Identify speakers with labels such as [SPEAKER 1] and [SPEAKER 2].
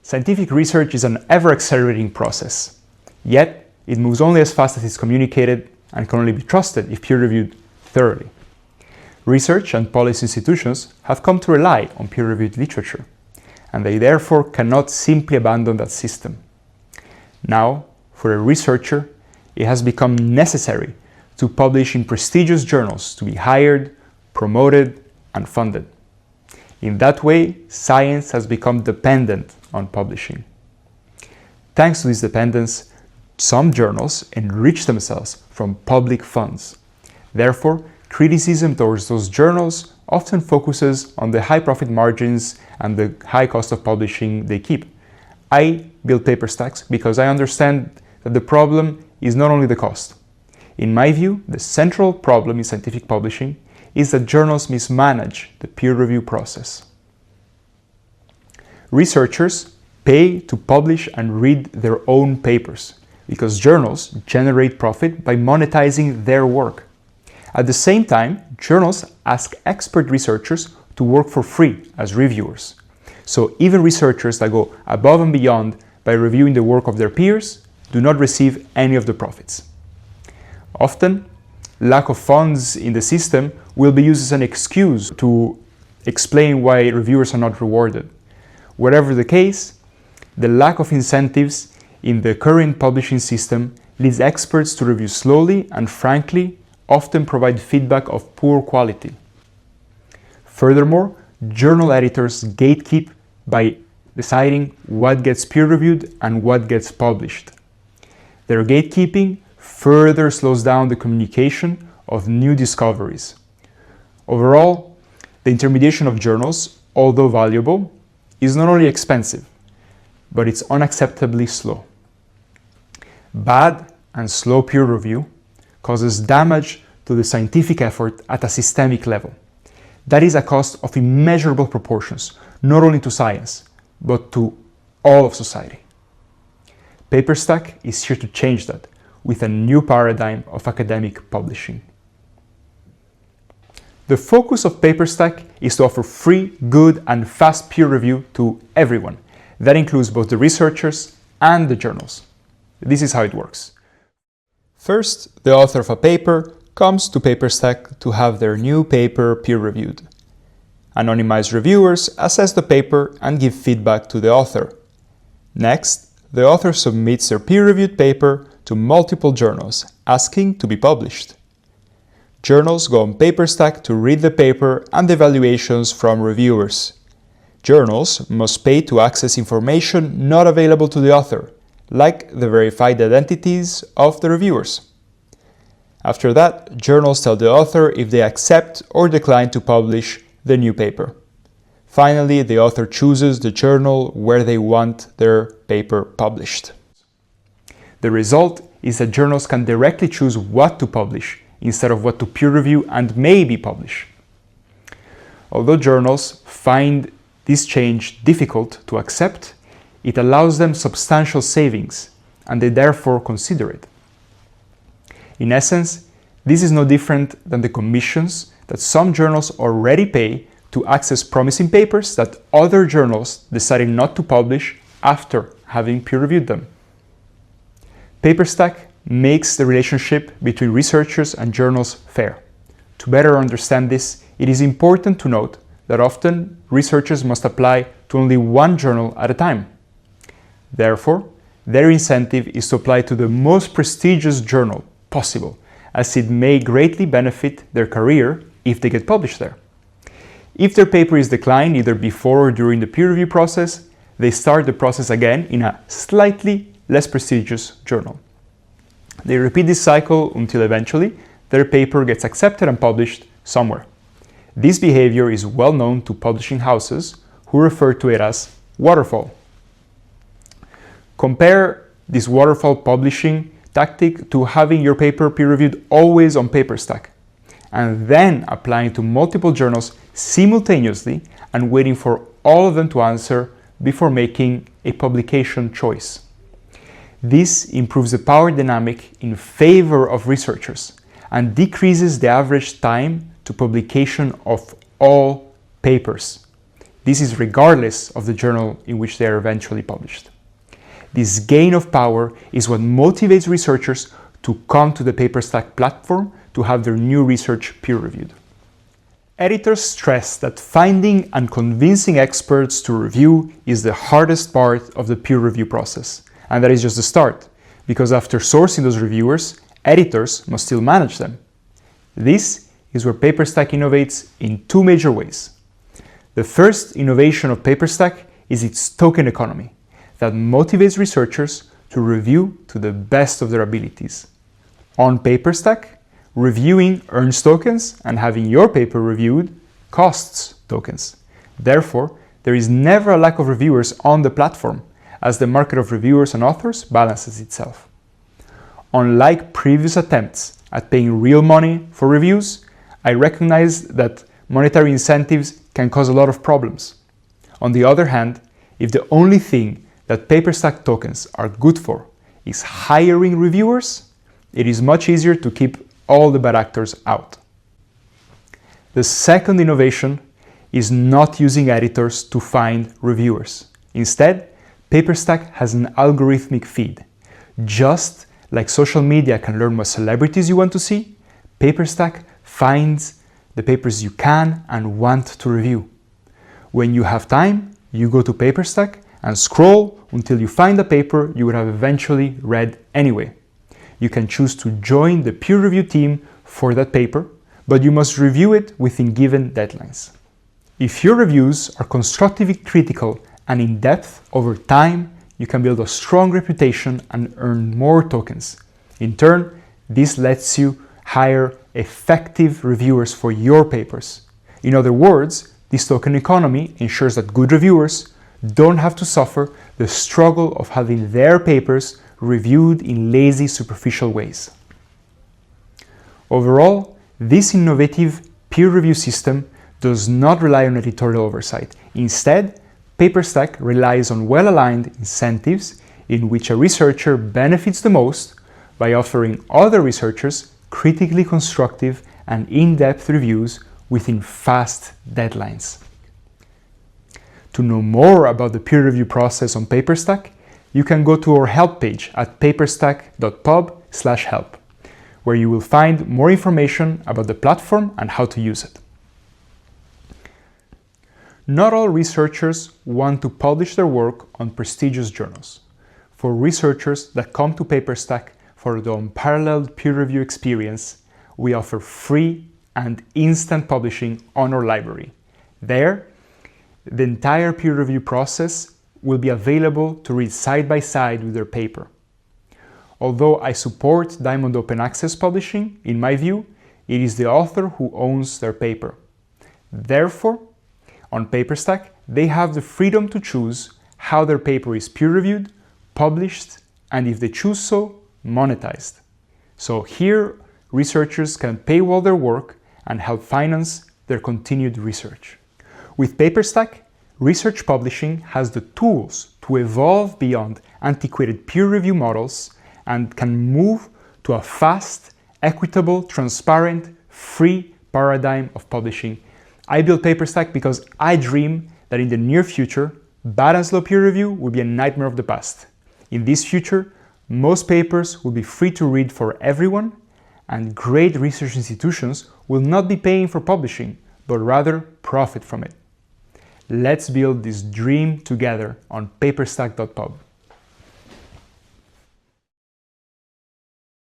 [SPEAKER 1] Scientific research is an ever-accelerating process, yet it moves only as fast as it's communicated and can only be trusted if peer-reviewed thoroughly. Research and policy institutions have come to rely on peer-reviewed literature, and they therefore cannot simply abandon that system. Now, for a researcher, it has become necessary to publish in prestigious journals to be hired, promoted, and funded. In that way, science has become dependent on publishing. Thanks to this dependence, some journals enrich themselves from public funds. Therefore, criticism towards those journals often focuses on the high profit margins and the high cost of publishing they keep. I build PaperStacks because I understand that the problem is not only the cost. In my view, the central problem in scientific publishing is that journals mismanage the peer review process. Researchers pay to publish and read their own papers because journals generate profit by monetizing their work. At the same time, journals ask expert researchers to work for free as reviewers. So even researchers that go above and beyond by reviewing the work of their peers do not receive any of the profits. Often, lack of funds in the system will be used as an excuse to explain why reviewers are not rewarded. Whatever the case, the lack of incentives in the current publishing system leads experts to review slowly and frankly often provide feedback of poor quality. Furthermore, journal editors gatekeep by deciding what gets peer-reviewed and what gets published. Their gatekeeping further slows down the communication of new discoveries. Overall, the intermediation of journals, although valuable, is not only expensive, but it's unacceptably slow. Bad and slow peer review causes damage to the scientific effort at a systemic level. That is a cost of immeasurable proportions, not only to science, but to all of society. PaperStack is here to change that with a new paradigm of academic publishing. The focus of PaperStack is to offer free, good, and fast peer review to everyone. That includes both the researchers and the journals. This is how it works. First, the author of a paper comes to PaperStack to have their new paper peer-reviewed. Anonymized reviewers assess the paper and give feedback to the author. Next, the author submits their peer-reviewed paper to multiple journals, asking to be published. Journals go on PaperStack to read the paper and the evaluations from reviewers. Journals must pay to access information not available to the author, like the verified identities of the reviewers. After that, journals tell the author if they accept or decline to publish the new paper. Finally, the author chooses the journal where they want their paper published. The result is that journals can directly choose what to publish instead of what to peer review and maybe publish. Although journals find this change difficult to accept, it allows them substantial savings, and they therefore consider it. In essence, this is no different than the commissions that some journals already pay to access promising papers that other journals decided not to publish after having peer-reviewed them. PaperStack makes the relationship between researchers and journals fair. To better understand this, it is important to note that often researchers must apply to only one journal at a time. Therefore, their incentive is to apply to the most prestigious journal possible, as it may greatly benefit their career if they get published there. If their paper is declined either before or during the peer review process, they start the process again in a slightly less prestigious journal. They repeat this cycle until eventually their paper gets accepted and published somewhere. This behavior is well known to publishing houses who refer to it as waterfall. Compare this waterfall publishing tactic to having your paper peer-reviewed always on PaperStack, and then applying to multiple journals simultaneously and waiting for all of them to answer before making a publication choice. This improves the power dynamic in favor of researchers and decreases the average time to publication of all papers. This is regardless of the journal in which they are eventually published. This gain of power is what motivates researchers to come to the PaperStack platform to have their new research peer-reviewed. Editors stress that finding and convincing experts to review is the hardest part of the peer review process. And that is just the start, because after sourcing those reviewers, editors must still manage them. This is where PaperStack innovates in two major ways. The first innovation of PaperStack is its token economy that motivates researchers to review to the best of their abilities. On PaperStack, reviewing earns tokens, and having your paper reviewed costs tokens. Therefore, there is never a lack of reviewers on the platform, as the market of reviewers and authors balances itself. Unlike previous attempts at paying real money for reviews, I recognize that monetary incentives can cause a lot of problems. On the other hand, if the only thing that PaperStack tokens are good for is hiring reviewers, it is much easier to keep all the bad actors out. The second innovation is not using editors to find reviewers. Instead, PaperStack has an algorithmic feed. Just like social media can learn what celebrities you want to see, PaperStack finds the papers you can and want to review. When you have time, you go to PaperStack and scroll until you find a paper you would have eventually read anyway. You can choose to join the peer review team for that paper, but you must review it within given deadlines. If your reviews are constructively critical and in-depth, over time, you can build a strong reputation and earn more tokens. In turn, this lets you hire effective reviewers for your papers. In other words, this token economy ensures that good reviewers don't have to suffer the struggle of having their papers reviewed in lazy, superficial ways. Overall, this innovative peer review system does not rely on editorial oversight. Instead, PaperStack relies on well-aligned incentives in which a researcher benefits the most by offering other researchers critically constructive and in-depth reviews within fast deadlines. To know more about the peer review process on PaperStack, you can go to our help page at paperstack.pub/help, where you will find more information about the platform and how to use it. Not all researchers want to publish their work on prestigious journals. For researchers that come to PaperStack for the unparalleled peer review experience, we offer free and instant publishing on our library. There, the entire peer review process will be available to read side by side with their paper. Although I support Diamond Open Access publishing, in my view, it is the author who owns their paper. Therefore, on PaperStack, they have the freedom to choose how their paper is peer-reviewed, published, and if they choose so, monetized. So here, researchers can paywall their work and help finance their continued research. With PaperStack, research publishing has the tools to evolve beyond antiquated peer review models and can move to a fast, equitable, transparent, free paradigm of publishing. I built PaperStack because I dream that in the near future, bad and slow peer review will be a nightmare of the past. In this future, most papers will be free to read for everyone, and great research institutions will not be paying for publishing, but rather profit from it. Let's build this dream together on paperstack.pub.